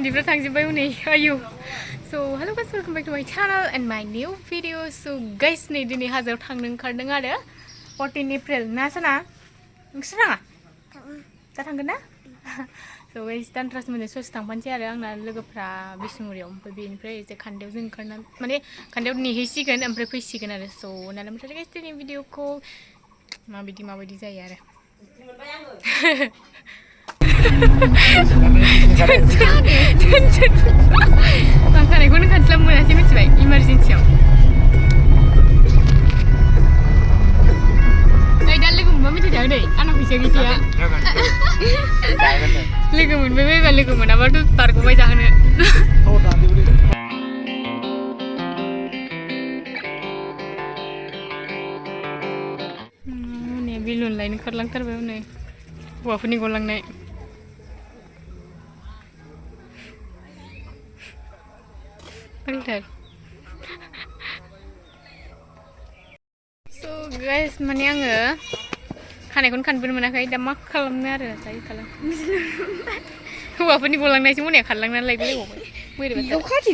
mnbwa थांजोब्बाय हनै आयु so hello guys welcome back to my channel and my new video so guys नै दिनै हाजोआव थांनो ओंखारदों आरो 14 एप्रिल ना साना नोंसोर थाङा दा थांगोन ना so guys दानथ्रास मोनसे ससे थांफानोसै आरो आंना लोगोफ्रा बिष्णुपुरियाव ओमफ्राय बेनिफ्राय एसे खान्दायाव जों ओंखारना माने खान्दायाव नेहैसिगोन ओमफ्राय फैसिगोन आरो so नालाय ओमफ्राय guys दिनै भिडिअखौ माबायदि जायो आरो आं खानायखौनो खानस्लाबनो मोनासै मिथिबाय इमारजेन्सियाव ओइ दा लोगो मोनबा मेथाइ जाहो दै आंना फैसा गैथाया लोगो मोनबाय बायबा लोगो मोनाबाथ' बारग'बाय जाहोनो हनै बेलुन लायनो ओंखारलांथारबाय हनै हौवाफोरनि गलांनाय so guys माने आङो खानायखौनो खानबोनो मोनाखै दा मा खालामनो आरो जायो खालाम हौवाफोरनि गलांनायसो मोनाया खारलांनानै लायलायबावबाय बोरैबा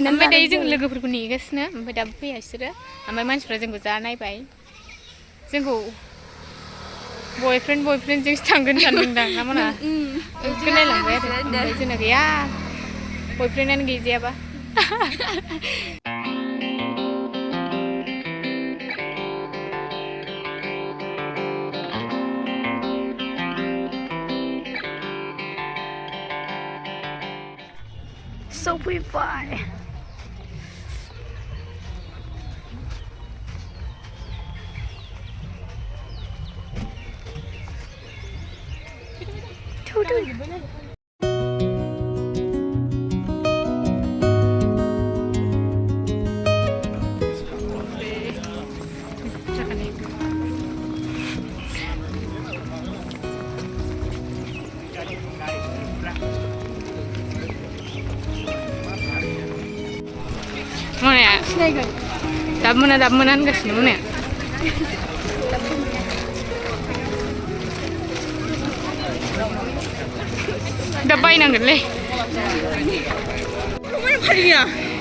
ओमफ्राय दायो जों लोगोफोरखौ नेगासिनो ओमफ्राय दाबो फैया बिसोरो ओमफ्राय मानसिफ्रा जोंखौ जा नायबाय जोंखौ बयफ्रेन्डजोंसो थांगोन सानदोंदां ना मोना ओंखार नायलांबाय आरो ओमफ्राय जोंना गैया बयफ्रेन्डआनो गैजायाबा so we fly मोनाया सिनायगोन दाबो मोना होनगासिनो मोनाया दा बायनांगोनलै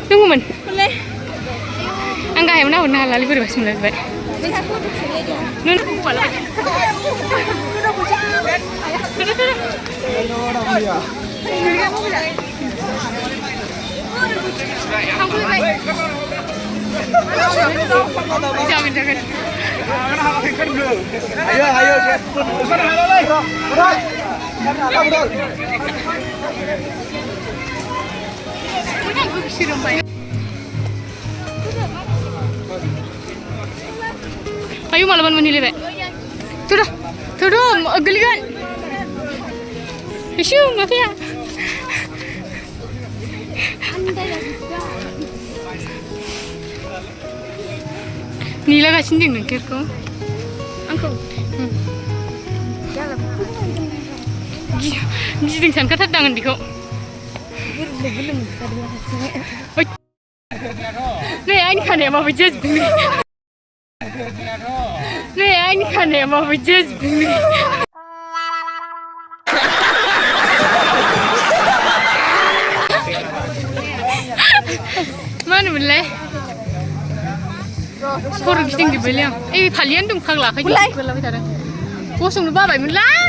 दङमोन आं गाहायाव नाहरनो हालालै बोरैबासो मोनलाजोब्बाय Jangan. Ayo, ayo malaman menilai. Tuh, geligan. Isu, mafia. निलागासिनो दं नोंसोरखौ आंखौ गिदिं सानखाथारदां उन्दैखौ नै आंनि खानाया माबायदि जाजोबदों नै आंनि खानाया माबायदि जाजोबदों मा होनोमोनलाय खर' गिदिंजोब्बायलै आं ओइ फालियानो दं फाग्ला आखाइजों गोलाबाय थादों गसंनो बाबायमोनलां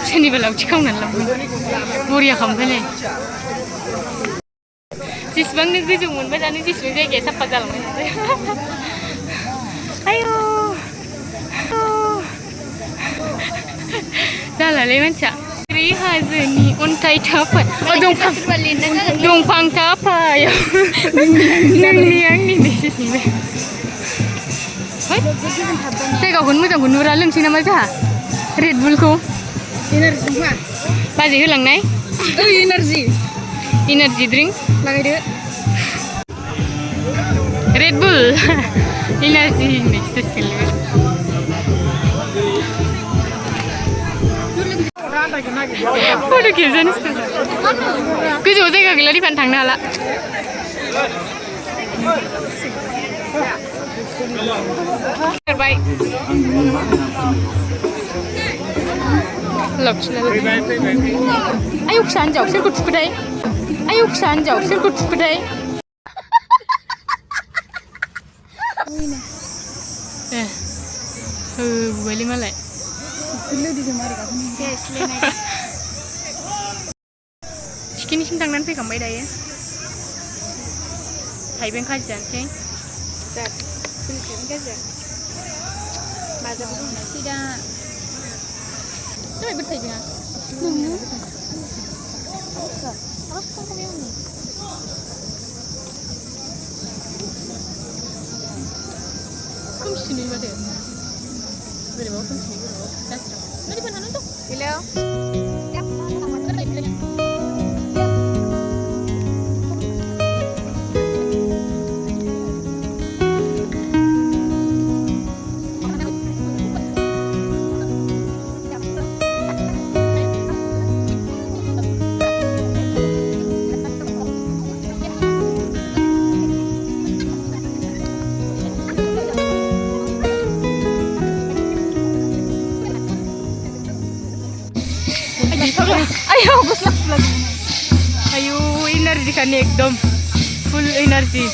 सोरनिबा लावथि खावनानै लांबाय बरिया खालामबायलै जेसेबांनो गोजौ मोनबाय दानो जेसेबां जायगाया साफा जालांबाय आयौ जालालै मानसिया ओरै हाजोनि अन्थाइ थाफाय दंफां थाफायाव नोंनि आंनि देसिसनिबे जायगाखौनो मोजांखौ नुरा लोंसै नामा जोंहा रेड बुलखौ एनार्जि मा बाजै होलांनाय एनार्जि ड्रिंक लागायदो Red Bull energy next session. Photo खेबजानो गोजौआव जायगा गैला रिफान थांनो हाला बाय आयौ फिसा हिन्जाव सोरखौ थुखोथाय आयौ फिसा हिन्जाव सोरखौ थुखोथाय होबोबायलै मालाय थिखिनिसिम थांनानै फैखांबाय दायो थाइबें खाजि जानोसै माजाबो दंना दा बोरै थाइबेङा खोमसिनै माथो बोरैबा खोमसिनै बोरैबा गाज्रि नों फैनानै दं hello ayo guslas lagi ayo energi kan ekdom full energi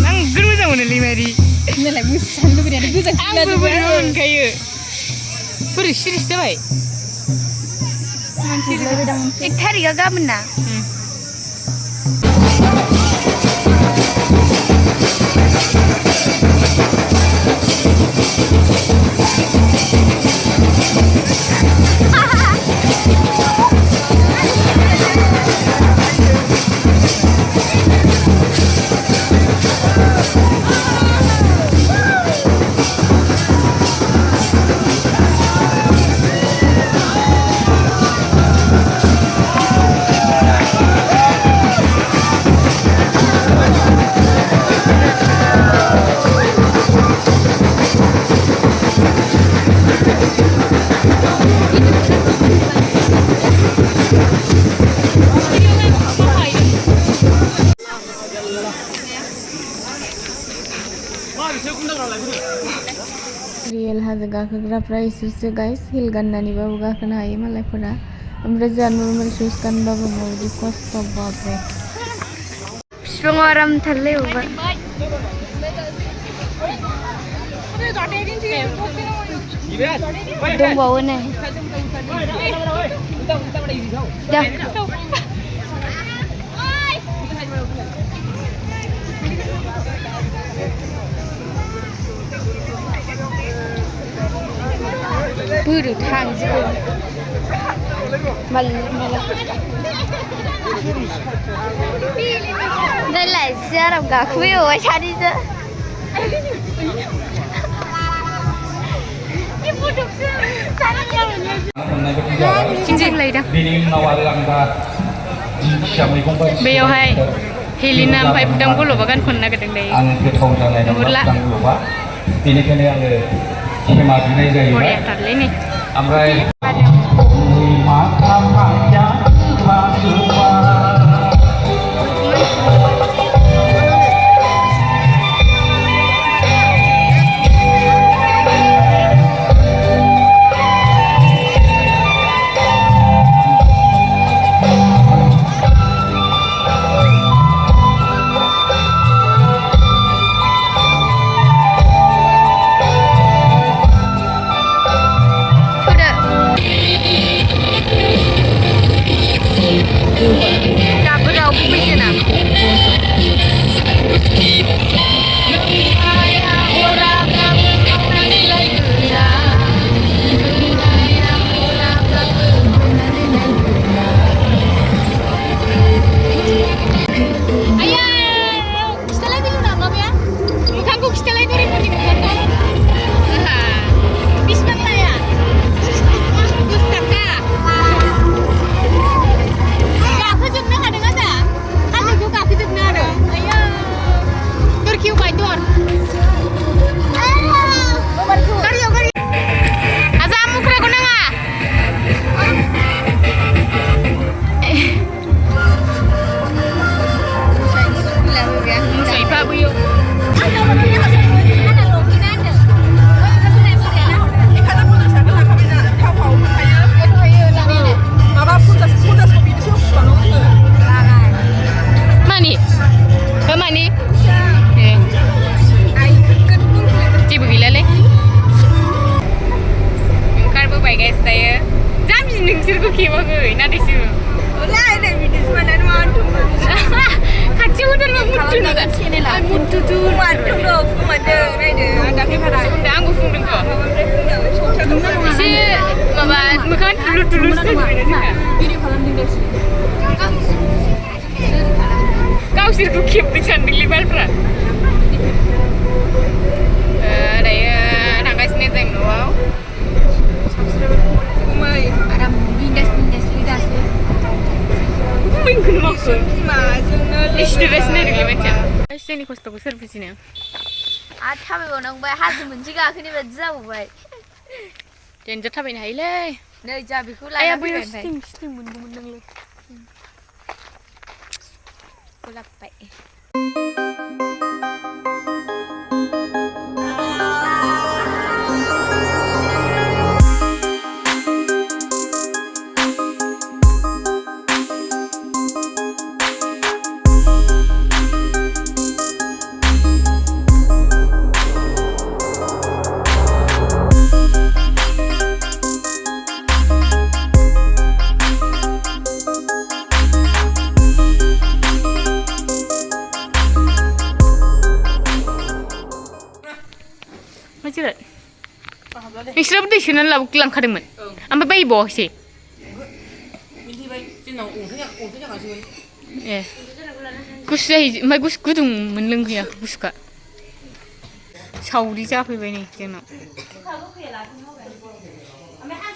ang guru moजां मोनोलै मारि नोंलाय मोसानो लुबैनानै गोजां आंबो बोरैबा मोनखायो बोरै सिरिस जाबाय एक थारिखआ गाबोन ना रियेल हाजो गाखोग्राफ्रा इसोरसो गाइस हिल गाननानैबाबो गाखोनो हायो मालायफोरा ओमफ्राय जोंहा नर्मेल शुज गानबाबो माबायदि खस्थ' बाब्रे बिफाङाव आराम थारलै अबा दंबावो नै बोरो थांजोबो नायलाय एसे आराम गाखोबाय सानैजों बेयावहाय हेलिना ओमफ्राय बुदां गल'बा गान खननो नागिरदों दायो नुहुरला बेनिखायनो आङो खेमा बिनाय जायो बरियाथारलै नै ओमफ्राय गावसोरखौ खेबाखै नाथायसो लायनो बिदिसो माने मानथु खाथियाव होथारबा मुथु नङा चेनेला मुथुथु मानथु दं फुमादों नायदो आं दाख्लै भारा आंबो फुंदोंथ' माबानिफ्राय फुंदों सौथा दं एसे माबा मोखां थुलु थुलु भिडिअ खालामदों गावसोरखौ खेबदों सानदोंलै बालफ्रा दायो थांगासिनो जों न'आव आराम बिन्दास लिदासो मैखौनो मावखो बिमाजोंनो स्टेटास नायदोंलै मानसिया जोंनि खस्थ'खौ सोर बुजिनो आरो थाबायबावनांबाय हाजो मोनसे गाखोनाय बायदि जाबावबाय देन्जार थाबायनो हायोलै नै जा बेखौ लाना फैबाय ओमफ्राय स्टिं मोनगौमोन नोंलाय गलाबबाय नोंसोराबो दै सोनानै लांखादोंमोन ओमफ्राय बायबावाखैसै ए गुसु जायो ओमफ्राय गुदुं मोनलोंहैया गुसुखा सावरि जाफैबाय नै जोंनाव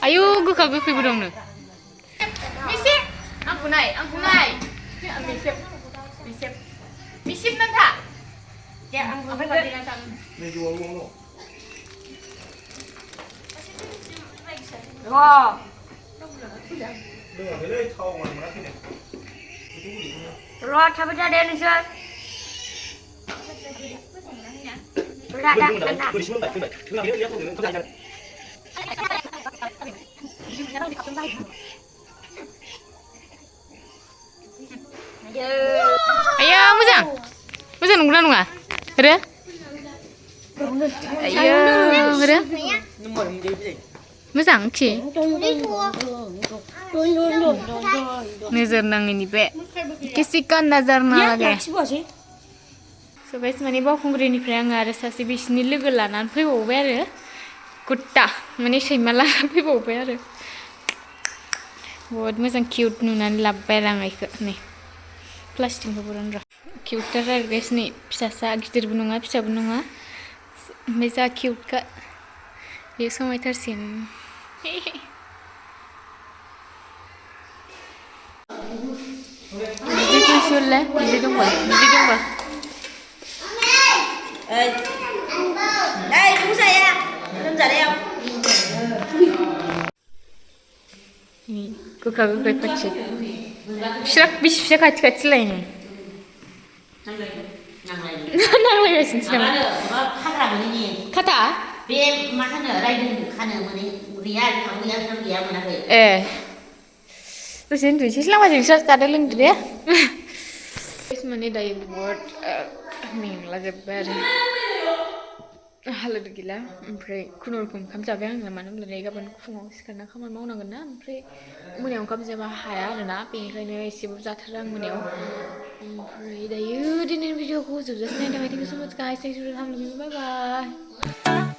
आयु गोखा गोखैबो दंनो एसे आंखौ नाय मिसिब नांथा र' थाबाय था दे नोंसोर आया मोजां नंगौना नङा आरो आया आरो मोजां खि नोजोर नाङैनि बे किसी का नजर ना लगे स' गाइस माने बावखुंग्रिनिफ्राय आङो आरो सासे बिसिनि लोगो लानानै फैबावबाय आरो कुत्ता माने सैमा लानानै फैबावबाय आरो बहुद मोजां किउट नुनानै लाबोबाय आरो आं इखौ नै प्लास्टिकखौ बरन र' किउटथार आरो गाइस नै फिसासा गिदिरबो नङा फिसाबो नङा ओमफ्राय जा किउटखा बेयो समायथारसिन बिदि कुइसनलाय बिदि दंबा बेखौ जाया लोमजानायाव गोखा गोखै खाथि बिस्रा बिसि फिसा खाथि लायनो नांलायगासिनोसो नामा खाग्रा मोनैनि खाथा बे मा होनो रायदों खानो मोनै गैया गैया मोनाखै ए दसे उन्दुनोसै लामाजों नोंस्रा जादो लोंदो दे माने दायो बहुद मेंलाजोब्बाय आरो हालोद गैला ओमफ्राय खुनुरुखुम ओंखाम जाबाय आङो मानो होनब्ला गाबोन फुङाव सिखारना खामानि मावनांगोन ना ओमफ्राय मोनायाव ओंखाम जाबा हाया आरोना बेनिखायनो एसेबो जाथारा आं मोनायाव ओमफ्राय दायो दिनैनि भिडिअखौ जोबजासिम नायनो थाखाय थेंक इउ स' माच गाइस थेंक्स फर वाचिं बाय बाय